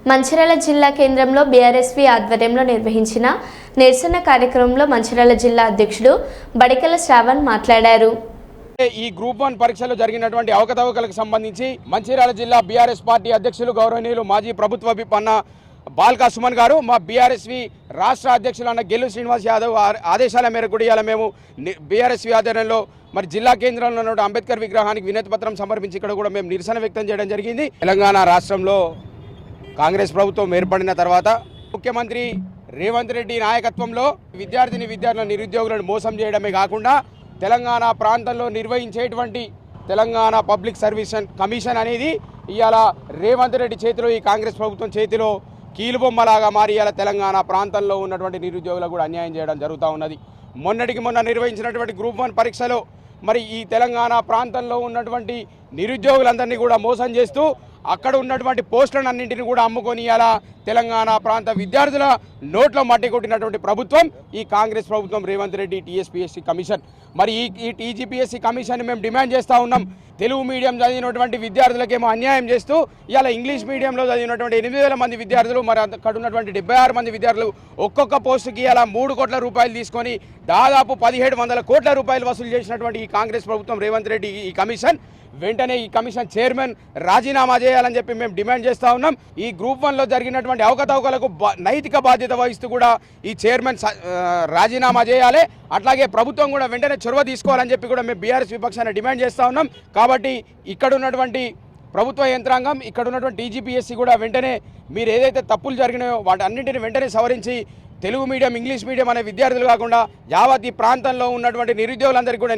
మంచిర్యాల జిల్లా కేంద్రంలో బీఆర్ఎస్వి ఆధ్వర్యంలో నిర్వహించిన నిరసన కార్యక్రమంలో మంచిర్యాల జిల్లా అధ్యక్షుడు బడికల శ్రావణ్ మాట్లాడారు. ఈ గ్రూప్ 1 పరీక్షలో జరిగినటువంటి అవకతవకలకు సంబంధించి మంచిర్యాల జిల్లా బీఆర్ఎస్ పార్టీ అధ్యక్షులు గౌరవనీయులు మాజీ ప్రభుత్వ విప్ అన్న బాల్కా సుమన్ గారు, మా బీఆర్ఎస్వి రాష్ట్ర అధ్యక్షులు అన్న గెల్లు శ్రీనివాస్ యాదవ్ ఆదేశాల మేరకు కూడా ఇవాళ మేము బీఆర్ఎస్వి ఆధ్వర్యంలో మరి జిల్లా కేంద్రంలో ఉన్న అంబేద్కర్ విగ్రహానికి వినతి పత్రం సమర్పించి ఇక్కడ కూడా మేము నిరసన వ్యక్తం చేయడం జరిగింది. తెలంగాణ రాష్ట్రంలో కాంగ్రెస్ ప్రభుత్వం ఏర్పడిన తర్వాత ముఖ్యమంత్రి రేవంత్ రెడ్డి నాయకత్వంలో విద్యార్థుల నిరుద్యోగులను మోసం చేయడమే కాకుండా తెలంగాణ ప్రాంతంలో నిర్వహించేటువంటి తెలంగాణ పబ్లిక్ సర్వీస్ కమిషన్ అనేది ఇవాళ రేవంత్ రెడ్డి చేతిలో, ఈ కాంగ్రెస్ ప్రభుత్వం చేతిలో కీలుబొమ్మలాగా మారి ఇవాళ తెలంగాణ ప్రాంతంలో ఉన్నటువంటి నిరుద్యోగులకు కూడా అన్యాయం చేయడం జరుగుతూ ఉన్నది. మొన్నటికి మొన్న నిర్వహించినటువంటి గ్రూప్ 1 పరీక్షలో మరి ఈ తెలంగాణ ప్రాంతంలో ఉన్నటువంటి నిరుద్యోగులందరినీ కూడా మోసం చేస్తూ అక్కడ ఉన్నటువంటి పోస్టులను అన్నింటినీ కూడా అమ్ముకొని ఇలా తెలంగాణ ప్రాంత విద్యార్థుల నోట్లో మట్టి కొట్టినటువంటి ప్రభుత్వం ఈ కాంగ్రెస్ ప్రభుత్వం, రేవంత్ రెడ్డి టీఎస్పీఎస్సీ కమిషన్. మరి ఈ టీజీపీఎస్సీ కమిషన్ మేము డిమాండ్ చేస్తూ ఉన్నాం. తెలుగు మీడియం చదివినటువంటి విద్యార్థులకేమో అన్యాయం చేస్తూ ఇలా ఇంగ్లీష్ మీడియంలో చదివినటువంటి 8,000 మంది విద్యార్థులు, మరి అక్కడ ఉన్నటువంటి 76 మంది విద్యార్థులు ఒక్కొక్క పోస్టుకి ఇలా 3 కోట్ల రూపాయలు తీసుకొని దాదాపు 1,700 కోట్ల రూపాయలు వసూలు చేసినటువంటి ఈ కాంగ్రెస్ ప్రభుత్వం, రేవంత్ రెడ్డి ఈ కమిషన్ వెంటనే ఈ కమిషన్ చైర్మన్ రాజీనామా చేయాలని చెప్పి మేము డిమాండ్ చేస్తూ ఉన్నాం. ఈ గ్రూప్ 1లో జరిగినటువంటి అవకతవకలకు నైతిక బాధ్యత వహిస్తూ కూడా ఈ చైర్మన్ రాజీనామా చేయాలి. అట్లాగే ప్రభుత్వం కూడా వెంటనే చొరవ తీసుకోవాలని చెప్పి కూడా మేము బీఆర్ఎస్ విపక్షాన్ని డిమాండ్ చేస్తూ ఉన్నాం. కాబట్టి ఇక్కడ ఉన్నటువంటి ప్రభుత్వ యంత్రాంగం, ఇక్కడ ఉన్నటువంటి టీజీపీఎస్సీ కూడా వెంటనే మీరు ఏదైతే తప్పులు జరిగినాయో వాటి అన్నింటినీ వెంటనే సవరించి తెలుగు మీడియం, ఇంగ్లీష్ మీడియం అనే విద్యార్థులు కాకుండా యావత్ ఈ ప్రాంతంలో ఉన్నటువంటి నిరుద్యోగులందరికీ కూడా